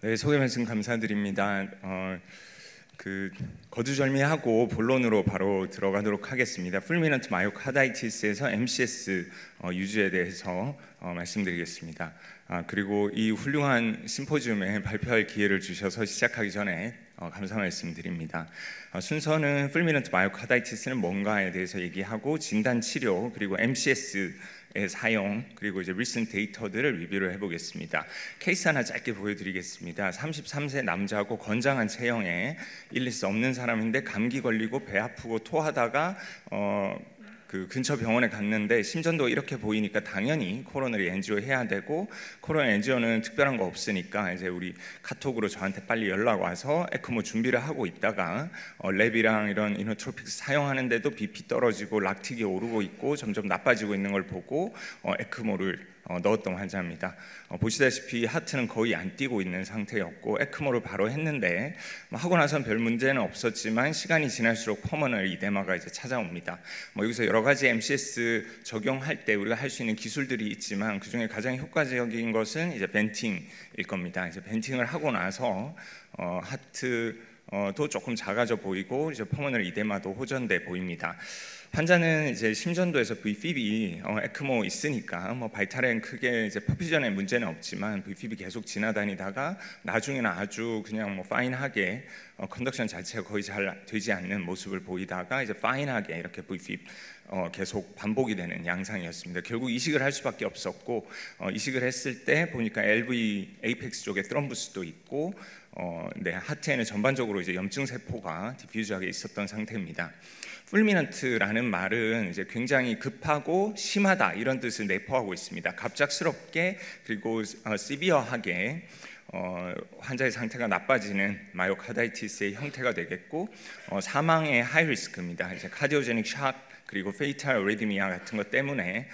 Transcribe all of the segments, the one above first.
네, 소개 말씀 감사드립니다. 거두절미하고 본론으로 바로 들어가도록 하겠습니다. 풀미넌트 마이오카다이티스에서 MCS 유주에 대해서 말씀드리겠습니다. 그리고 이 훌륭한 심포지움에 발표할 기회를 주셔서 시작하기 전에 감사 말씀드립니다. 순서는 풀미넌트 마이오카다이티스는 뭔가에 대해서 얘기하고 진단 치료 그리고 MCS의 사용 그리고 이제 리센트 데이터들을 리뷰를 해보겠습니다. 케이스 하나 짧게 보여드리겠습니다. 33세 남자고 건장한 체형에 일릴 수 없는 사람인데 감기 걸리고 배 아프고 토하다가 그 근처 병원에 갔는데 심전도 이렇게 보이니까 당연히 코로너리 엔지오 해야 되고, 코로너리 엔지오는 특별한 거 없으니까 이제 우리 카톡으로 저한테 빨리 연락 와서 에크모 준비를 하고 있다가 랩이랑 이런 이노트로픽스 사용하는데도 BP 떨어지고 락틱이 오르고 있고 점점 나빠지고 있는 걸 보고 에크모를 넣었던 환자입니다. 보시다시피 하트는 거의 안 뛰고 있는 상태였고 에크모를 바로 했는데 하고 나선 별 문제는 없었지만 시간이 지날수록 퍼머널 이데마가 이제 찾아옵니다. 여기서 여러 가지 MCS 적용할 때 우리가 할 수 있는 기술들이 있지만 그 중에 가장 효과적인 것은 이제 벤팅일 겁니다. 이제 벤팅을 하고 나서 하트도 조금 작아져 보이고 이제 퍼머널 이데마도 호전돼 보입니다. 환자는 이제 심전도에서 VFib이 에크모 있으니까 바이탈엔 크게 이제 퍼퓨전에 문제는 없지만 VFib이 계속 지나다니다가 나중에는 아주 그냥 파인하게 컨덕션 자체가 거의 잘 되지 않는 모습을 보이다가 이제 파인하게 이렇게 VFib 계속 반복이 되는 양상이었습니다. 결국 이식을 할 수밖에 없었고 이식을 했을 때 보니까 LV 에이펙스 쪽에 트럼부스도 있고 하트에는 전반적으로 이제 염증 세포가 디퓨즈하게 있었던 상태입니다. 풀미넌트라는 말은 이제 굉장히 급하고 심하다 이런 뜻을 내포하고 있습니다. 갑작스럽게 그리고 시비어하게 환자의 상태가 나빠지는 마이오카다이티스의 형태가 되겠고 사망의 하이 리스크입니다. 이제 카디오제닉 샥 그리고 페이탈 어리드미아 같은 것 때문에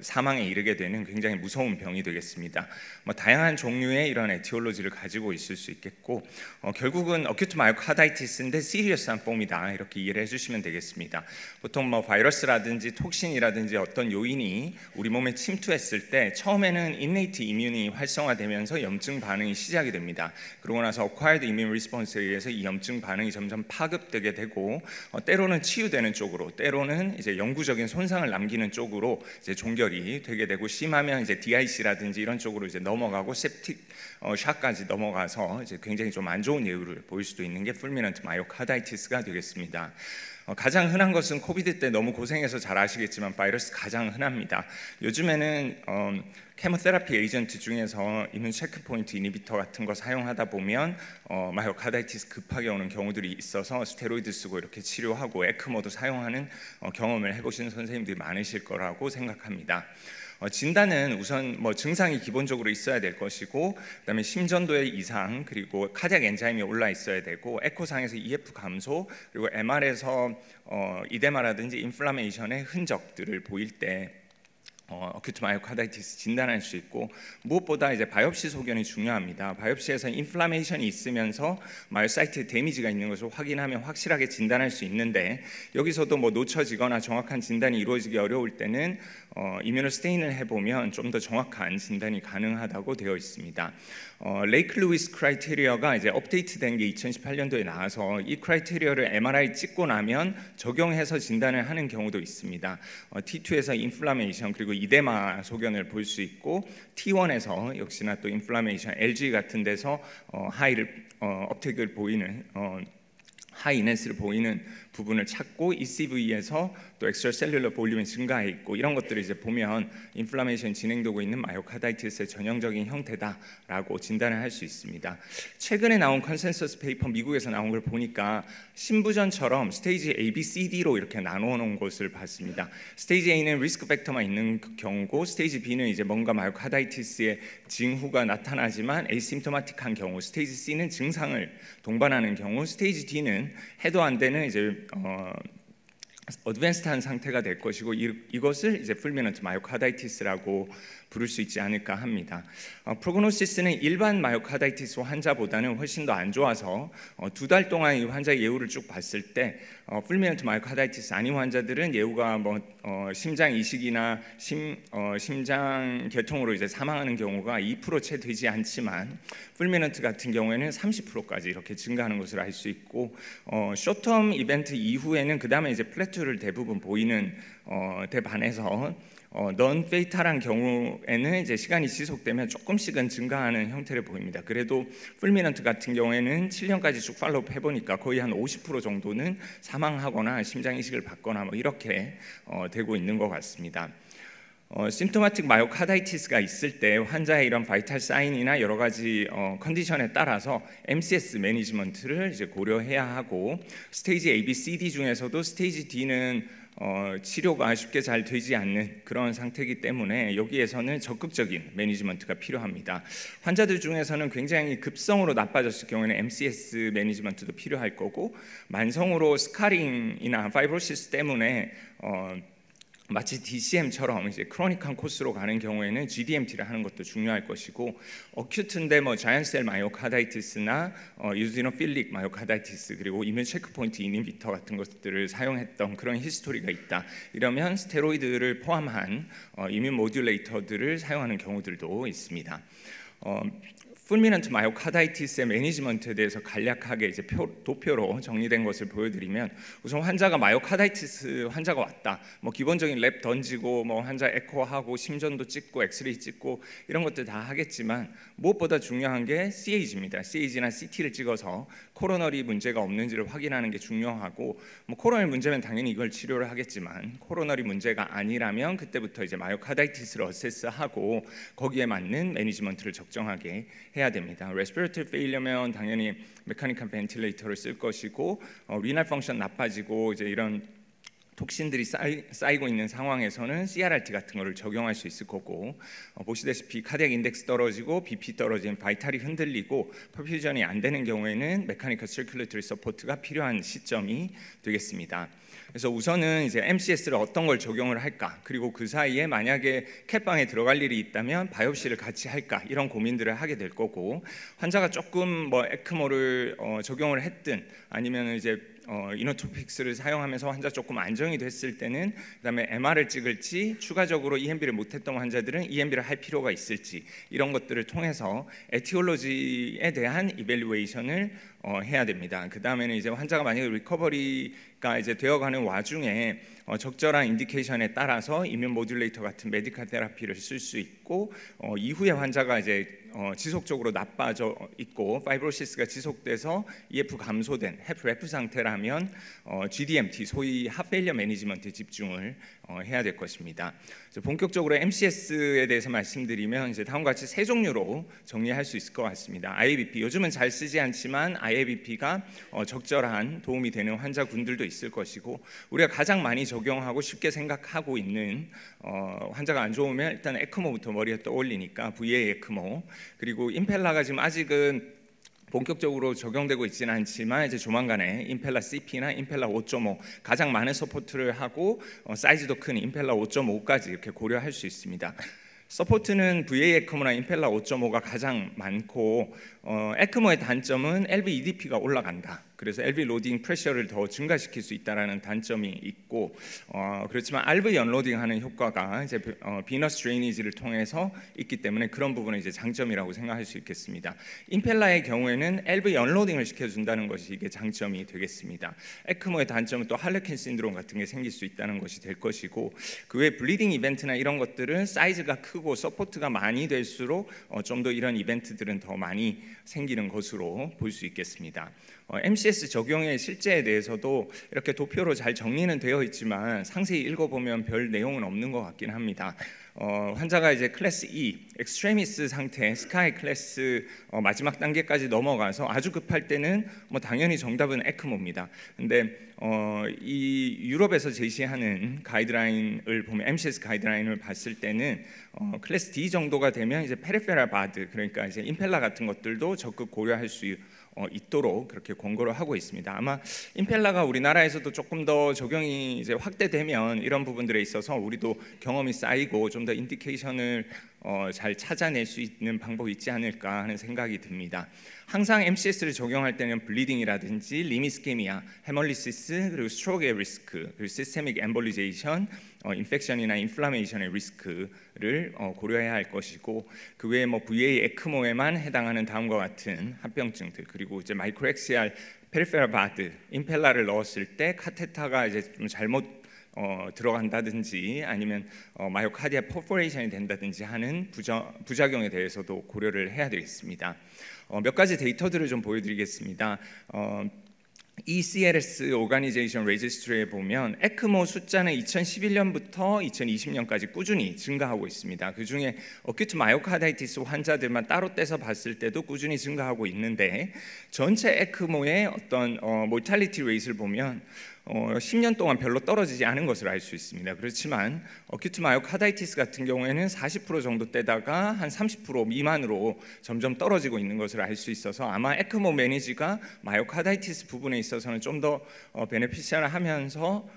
사망에 이르게 되는 굉장히 무서운 병이 되겠습니다. 다양한 종류의 이런 에티올로지를 가지고 있을 수 있겠고 결국은 어큐트 마이오카다이티스인데 시리어스한 폼이다 이렇게 이해를 해주시면 되겠습니다. 보통 바이러스라든지 톡신이라든지 어떤 요인이 우리 몸에 침투했을 때 처음에는 인네이트 이뮨이 활성화되면서 염증 반응이 시작이 됩니다. 그러고 나서 어콰이어드 이뮨 리스폰스에 의해서 이 염증 반응이 점점 파급되게 되고 때로는 치유되는 쪽으로 때로는 이제 영구적인 손상을 남기는 쪽으로 이제 종결이 되게 되고 심하면 이제 DIC라든지 이런 쪽으로 이제 넘어가고 septic 샷까지 넘어가서 이제 굉장히 좀 안 좋은 예후를 보일 수도 있는 게 풀미넌트 마이오카다이티스가 되겠습니다. 가장 흔한 것은 코비드 때 너무 고생해서 잘 아시겠지만 바이러스 가장 흔합니다. 요즘에는 케모테라피 에이전트 중에서 이뮨 체크포인트 이니비터 같은 거 사용하다 보면 마이오카다이티스 급하게 오는 경우들이 있어서 스테로이드 쓰고 이렇게 치료하고 에크모도 사용하는 경험을 해보시는 선생님들이 많으실 거라고 생각합니다. 진단은 우선 증상이 기본적으로 있어야 될 것이고 그다음에 심전도의 이상 그리고 카디악 엔자임이 올라 있어야 되고 에코상에서 EF 감소 그리고 MR에서 이데마라든지 인플라메이션의 흔적들을 보일 때 어큐트 마이오카다이티스 진단할 수 있고 무엇보다 이제 바이옵시 소견이 중요합니다. 바이옵시에서 인플라메이션이 있으면서 마이오사이트 데미지가 있는 것을 확인하면 확실하게 진단할 수 있는데 여기서도 놓쳐지거나 정확한 진단이 이루어지기 어려울 때는 이뮤노스테인을 해보면 좀 더 정확한 진단이 가능하다고 되어 있습니다. 레이크 루이스 크라이테리어가 이제 업데이트된 게 2018년도에 나와서 이 크라이테리어를 MRI 찍고 나면 적용해서 진단을 하는 경우도 있습니다. T2에서 인플라메이션 그리고 이데마 소견을 볼 수 있고 T1에서 역시나 또 인플라메이션 LG 같은 데서 하이를 업테이크를 보이는 하이 이넨스를 보이는 부분을 찾고 ECV에서 또 엑스트라셀룰러 볼륨이 증가해 있고 이런 것들을 이제 보면 인플라메이션 진행되고 있는 마이오카다이티스의 전형적인 형태다라고 진단을 할 수 있습니다. 최근에 나온 컨센서스 페이퍼 미국에서 나온 걸 보니까 신부전처럼 스테이지 A, B, C, D로 이렇게 나누어 놓은 것을 봤습니다. 스테이지 A는 리스크 팩터만 있는 경우고 스테이지 B는 이제 뭔가 마이오카다이티스의 징후가 나타나지만 에이심토마틱한 경우, 스테이지 C는 증상을 동반하는 경우, 스테이지 D는 해도 안 되는 이제 어드밴스드한 상태가 될 것이고 이것을 이제 풀미넌트 마이오카다이티스라고 부를 수 있지 않을까 합니다. 프로그노시스는 일반 마이오카다이티스 환자보다는 훨씬 더 안 좋아서 2달 동안 이 환자의 예후를 쭉 봤을 때 풀미넌트 마이오카다이티스 아닌 환자들은 예후가 심장 이식이나 심장 개통으로 이제 사망하는 경우가 2% 채 되지 않지만 풀미넌트 같은 경우에는 30%까지 이렇게 증가하는 것을 알 수 있고 쇼텀 이벤트 이후에는 그 다음에 이제 플래투를 대부분 보이는 데 반해서 넌 페이탈한 경우에는 이제 시간이 지속되면 조금씩은 증가하는 형태를 보입니다. 그래도 풀미넌트 같은 경우에는 7년까지 쭉 팔로우업 해보니까 거의 한 50% 정도는 사망하거나 심장 이식을 받거나 이렇게 되고 있는 것 같습니다. 심토마틱 마이오카다이티스가 있을 때 환자의 이런 바이탈 사인이나 여러 가지 컨디션에 따라서 MCS 매니지먼트를 이제 고려해야 하고 스테이지 A, B, C, D 중에서도 스테이지 D는 치료가 쉽게 잘 되지 않는 그런 상태이기 때문에 여기에서는 적극적인 매니지먼트가 필요합니다. 환자들 중에서는 굉장히 급성으로 나빠졌을 경우에는 MCS 매니지먼트도 필요할 거고 만성으로 스카링이나 파이브로시스 때문에 마치 DCM처럼 이제 크로닉한 코스로 가는 경우에는 GDMT를 하는 것도 중요할 것이고 어큐트인데 자이언트셀 마이오카다이티스나 유지노필릭 마이오카다이티스 그리고 이뮤 체크포인트 이니비터 같은 것들을 사용했던 그런 히스토리가 있다. 이러면 스테로이드를 포함한 이뮤 모듈레이터들을 사용하는 경우들도 있습니다. 풀미넌트 마이오카다이티스의 매니지먼트에 대해서 간략하게 이제 도표로 정리된 것을 보여드리면 우선 환자가 마이오카다이티스 환자가 왔다. 기본적인 랩 던지고 환자 에코하고 심전도 찍고 엑스레이 찍고 이런 것들 다 하겠지만 무엇보다 중요한 게 CAG입니다. CAG나 CT를 찍어서 코로너리 문제가 없는지를 확인하는 게 중요하고 코로너리 문제면 당연히 이걸 치료를 하겠지만 코로너리 문제가 아니라면 그때부터 이제 마이오카다이티스를 어세스하고 거기에 맞는 매니지먼트를 적정하게 해야 됩니다. 레스피레이터리 페일러면 당연히 메카니컬 벤틸레이터를 쓸 것이고 리날 펑션 나빠지고 이제 이런 톡신들이 쌓이고 있는 상황에서는 CRRT 같은 거를 적용할 수 있을 거고 보시다시피 카디악 인덱스 떨어지고 BP 떨어진 바이탈이 흔들리고 퍼퓨전이 안 되는 경우에는 메카니컬 서큘레이터리 서포트가 필요한 시점이 되겠습니다. 그래서 우선은 이제 MCS를 어떤 걸 적용을 할까 그리고 그 사이에 만약에 캣방에 들어갈 일이 있다면 바이옵시를 같이 할까 이런 고민들을 하게 될 거고 환자가 조금 에크모를 적용을 했든 아니면 이제 이노토픽스를 사용하면서 환자 조금 안정이 됐을 때는 그다음에 MR을 찍을지 추가적으로 EMB를 못했던 환자들은 EMB를 할 필요가 있을지 이런 것들을 통해서 에티올로지에 대한 이밸루에이션을 해야 됩니다. 그 다음에는 이제 환자가 만약에 리커버리가 이제 되어가는 와중에 적절한 인디케이션에 따라서 이뮨 모듈레이터 같은 메디컬 테라피를 쓸 수 있고 이후에 환자가 이제 지속적으로 나빠져 있고 파이브로시스가 지속돼서 EF 감소된 해프레프 상태라면 GDMT 소위 핫페일리어 매니지먼트에 집중을 해야 될 것입니다. 본격적으로 MCS에 대해서 말씀드리면 이제 다음과 같이 세 종류로 정리할 수 있을 것 같습니다. IABP 요즘은 잘 쓰지 않지만 IABP가 적절한 도움이 되는 환자군들도 있을 것이고 우리가 가장 많이 적용하고 쉽게 생각하고 있는 환자가 안 좋으면 일단 에크모부터 머리에 떠올리니까 VA 에크모 그리고 임펠라가 지금 아직은 본격적으로 적용되고 있지는 않지만 이제 조만간에 임펠라 CP나 임펠라 5.5 가장 많은 서포트를 하고 사이즈도 큰 임펠라 5.5까지 이렇게 고려할 수 있습니다. 서포트는 VA 에크모나 임펠라 5.5가 가장 많고 에크모의 단점은 LV EDP가 올라간다. 그래서 LV 로딩 프레셔를 더 증가시킬 수 있다라는 단점이 있고 그렇지만 RV 언로딩하는 효과가 이제 비너스 드레이니지를 통해서 있기 때문에 그런 부분은 이제 장점이라고 생각할 수 있겠습니다. 임펠라의 경우에는 LV 언로딩을 시켜준다는 것이 이게 장점이 되겠습니다. 에크모의 단점은 또 할레퀸 신드롬 같은 게 생길 수 있다는 것이 될 것이고 그 외 블리딩 이벤트나 이런 것들은 사이즈가 크고 서포트가 많이 될수록 좀 더 이런 이벤트들은 더 많이 생기는 것으로 볼 수 있겠습니다. MCS 적용의 실제에 대해서도 이렇게 도표로 잘 정리는 되어 있지만 상세히 읽어보면 별 내용은 없는 것 같긴 합니다. 환자가 이제 클래스 E, 엑스트레미스 상태, 스카이 클래스 마지막 단계까지 넘어가서 아주 급할 때는 당연히 정답은 에크모입니다. 근데 이 유럽에서 제시하는 가이드라인을 보면 MCS 가이드라인을 봤을 때는 클래스 D 정도가 되면 이제 페리페럴 바드 그러니까 이제 임펠라 같은 것들도 적극 고려할 수 있도록 그렇게 권고를 하고 있습니다. 아마 임펠라가 우리나라에서도 조금 더 적용이 이제 확대되면 이런 부분들에 있어서 우리도 경험이 쌓이고 좀 더 인디케이션을 잘 찾아낼 수 있는 방법이 있지 않을까 하는 생각이 듭니다. 항상 MCS를 적용할 때는 블리딩이라든지 리미스케미아, 헤멀리시스, 그리고 스트로크의 리스크, 그리고 시스테믹 엠볼리제이션, 인펙션이나 인플라메이션의 리스크를 고려해야 할 것이고, 그 외에 뭐 VA 에크모에만 해당하는 다음과 같은 합병증들, 그리고 이제 마이크로엑시알 페리페럴 바드, 임펠라를 넣었을 때 카테타가 이제 좀 잘못 들어간다든지 아니면 마이오카디아 퍼포레이션이 된다든지 하는 부작용에 대해서도 고려를 해야 되겠습니다. 몇 가지 데이터들을 좀 보여드리겠습니다. ECLS 오가니제이션 레지스트리에 보면 에크모 숫자는 2011년부터 2020년까지 꾸준히 증가하고 있습니다. 그 중에 어큐트 마이오카다이티스 환자들만 따로 떼서 봤을 때도 꾸준히 증가하고 있는데, 전체 에크모의 어떤 모탈리티 레이트를 보면 10년 동안 별로 떨어지지 않은 것을 알 수 있습니다. 그렇지만 어큐트 마이오카다이티스 같은 경우에는 40% 정도 떼다가 한 30% 미만으로 점점 떨어지고 있는 것을 알 수 있어서, 아마 에크모 매니지가 마이오카다이티스 부분에 있어서는 좀 더 베네피셜하면서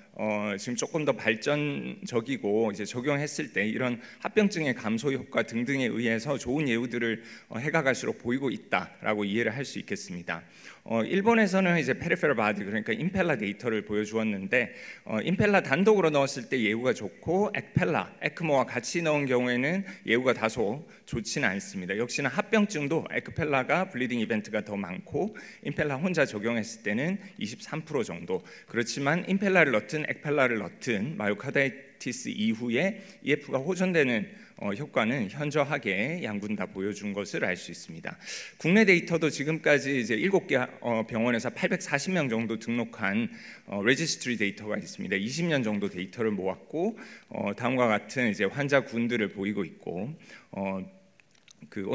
지금 조금 더 발전적이고, 이제 적용했을 때 이런 합병증의 감소 효과 등등에 의해서 좋은 예후들을 해가 갈수록 보이고 있다라고 이해를 할 수 있겠습니다. 일본에서는 이제 페리페럴 바디, 그러니까 임펠라 데이터를 보여주었는데, 임펠라 단독으로 넣었을 때 예후가 좋고, 액펠라, 에크모와 같이 넣은 경우에는 예후가 다소 좋지는 않습니다. 역시나 합병증도 에크펠라가 블리딩 이벤트가 더 많고, 임펠라 혼자 적용했을 때는 23% 정도. 그렇지만 임펠라를 넣든 액펠라를 넣든 마이오카다이티스 이후에 EF가 호전되는 효과는 현저하게 양군 다 보여준 것을 알 수 있습니다. 국내 데이터도 지금까지 이제 7개 병원에서 840명 정도 등록한 레지스트리 데이터가 있습니다. 20년 정도 데이터를 모았고, 다음과 같은 이제 환자 군들을 보이고 있고,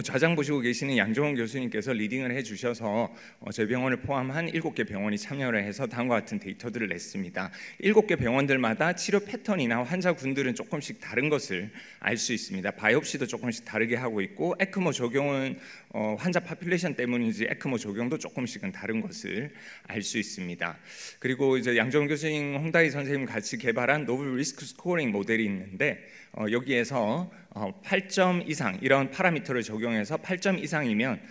좌장 보시고 계시는 양정원 교수님께서 리딩을 해주셔서 저희 병원을 포함한 7개 병원이 참여를 해서 다음과 같은 데이터들을 냈습니다. 7개 병원들마다 치료 패턴이나 환자 군들은 조금씩 다른 것을 알 수 있습니다. 바이옵시도 조금씩 다르게 하고 있고, 에크모 적용은 환자 파퓰레이션 때문인지 에크모 적용도 조금씩은 다른 것을 알 수 있습니다. 그리고 이제 양정원 교수님, 홍다희 선생님 같이 개발한 노블 리스크 스코어링 모델이 있는데, 여기에서 8점 이상 이런 파라미터를 적용해서 8점 이상이면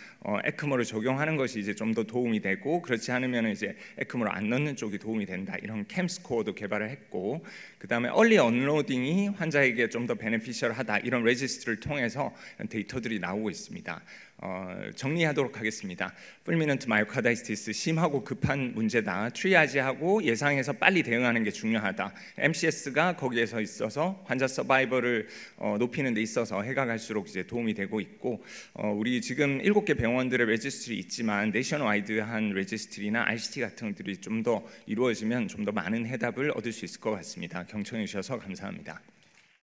에크모를 적용하는 것이 이제 좀 더 도움이 되고, 그렇지 않으면 이제 에크모를 안 넣는 쪽이 도움이 된다, 이런 캠 스코어도 개발을 했고, 그 다음에 얼리 언로딩이 환자에게 좀 더 베네피셜하다, 이런 레지스트를 통해서 데이터들이 나오고 있습니다. 정리하도록 하겠습니다. 풀미넌트 마이오카다이티스 심하고 급한 문제다. 트리아지하고 예상해서 빨리 대응하는 게 중요하다. MCS가 거기에서 있어서 환자 서바이벌을 높이는 데 있어서 해가 갈수록 이제 도움이 되고 있고, 우리 지금 7개 병원들의 레지스트리 있지만 내셔널와이드한 레지스트리나 RCT 같은 것들이 좀 더 이루어지면 좀 더 많은 해답을 얻을 수 있을 것 같습니다. 경청해 주셔서 감사합니다.